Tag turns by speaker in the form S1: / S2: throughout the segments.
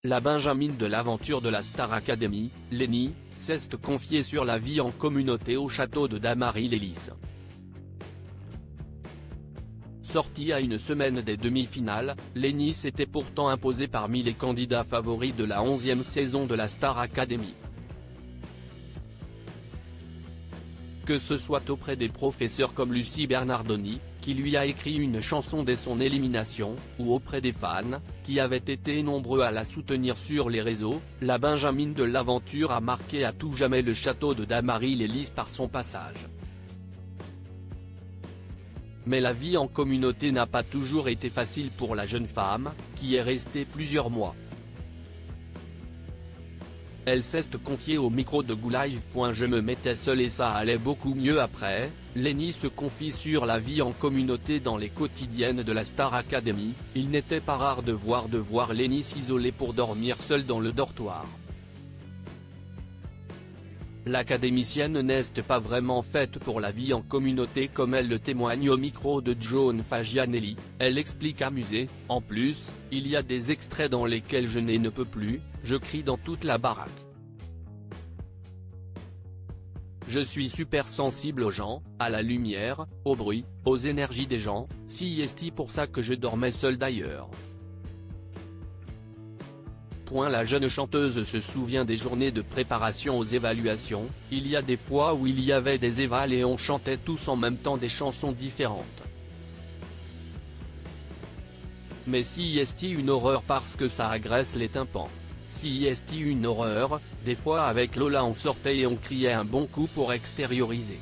S1: La Benjamine de l'aventure de la Star Academy, Lenny, s'est confiée sur la vie en communauté au château de Damary-les-Lys. Sortie à une semaine des demi-finales, Lenny s'était pourtant imposée parmi les candidats favoris de la 11e saison de la Star Academy. Que ce soit auprès des professeurs comme Lucie Bernardoni, qui lui a écrit une chanson dès son élimination, ou auprès des fans, qui avaient été nombreux à la soutenir sur les réseaux, la Benjamine de l'aventure a marqué à tout jamais le château de Damary-les-Lys par son passage. Mais la vie en communauté n'a pas toujours été facile pour la jeune femme, qui est restée plusieurs mois. Elle s'est confiée au micro de GouLive. Je me mettais seule et ça allait beaucoup mieux après. Lenny se confie sur la vie en communauté dans les quotidiennes de la Star Academy. Il n'était pas rare de voir Lenny s'isoler pour dormir seule dans le dortoir. L'académicienne n'est pas vraiment faite pour la vie en communauté comme elle le témoigne au micro de John Fagianelli. Elle explique amusée, en plus, il y a des extraits dans lesquels je ne peux plus, je crie dans toute la baraque. Je suis super sensible aux gens, à la lumière, au bruit, aux énergies des gens, c'est pour ça que je dormais seule d'ailleurs. La jeune chanteuse se souvient des journées de préparation aux évaluations, il y a des fois où il y avait des évals et on chantait tous en même temps des chansons différentes. Mais c'est une horreur parce que ça agresse les tympans. C'est une horreur, des fois avec Lola on sortait et on criait un bon coup pour extérioriser.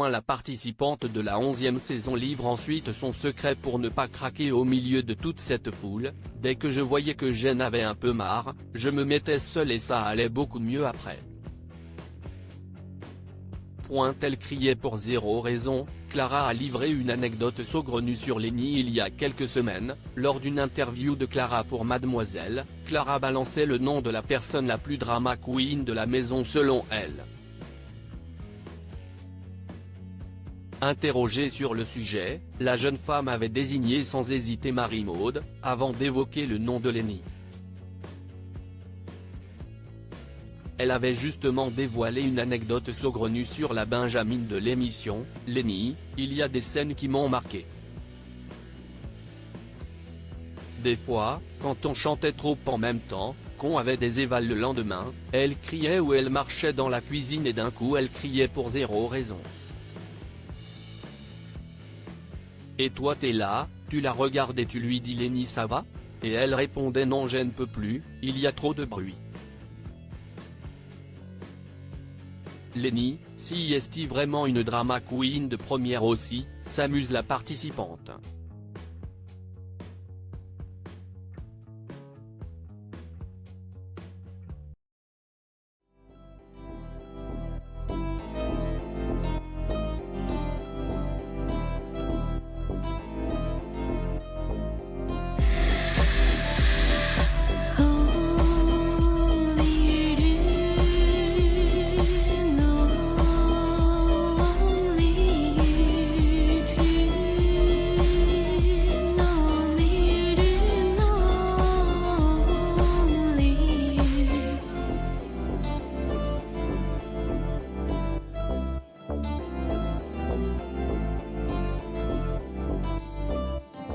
S1: La participante de la 11e saison livre ensuite son secret pour ne pas craquer au milieu de toute cette foule. Dès que je voyais que j'en avais un peu marre, je me mettais seule et ça allait beaucoup mieux après. Elle criait pour zéro raison. Clara a livré une anecdote saugrenue sur Lenny il y a quelques semaines. Lors d'une interview de Clara pour Mademoiselle, Clara balançait le nom de la personne la plus drama queen de la maison selon elle. Interrogée sur le sujet, la jeune femme avait désigné sans hésiter Marie-Maude, avant d'évoquer le nom de Lenny. Elle avait justement dévoilé une anecdote saugrenue sur la Benjamine de l'émission, Lenny, il y a des scènes qui m'ont marqué. Des fois, quand on chantait trop en même temps, qu'on avait des évals le lendemain, elle criait ou elle marchait dans la cuisine et d'un coup elle criait pour zéro raison. Et toi t'es là, tu la regardes et tu lui dis Lenny ça va? Et elle répondait non je ne peux plus, il y a trop de bruit. Lenny, c'est vraiment une drama queen de première aussi, s'amuse la participante.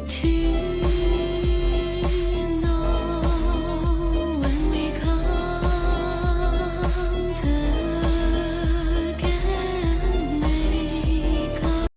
S2: To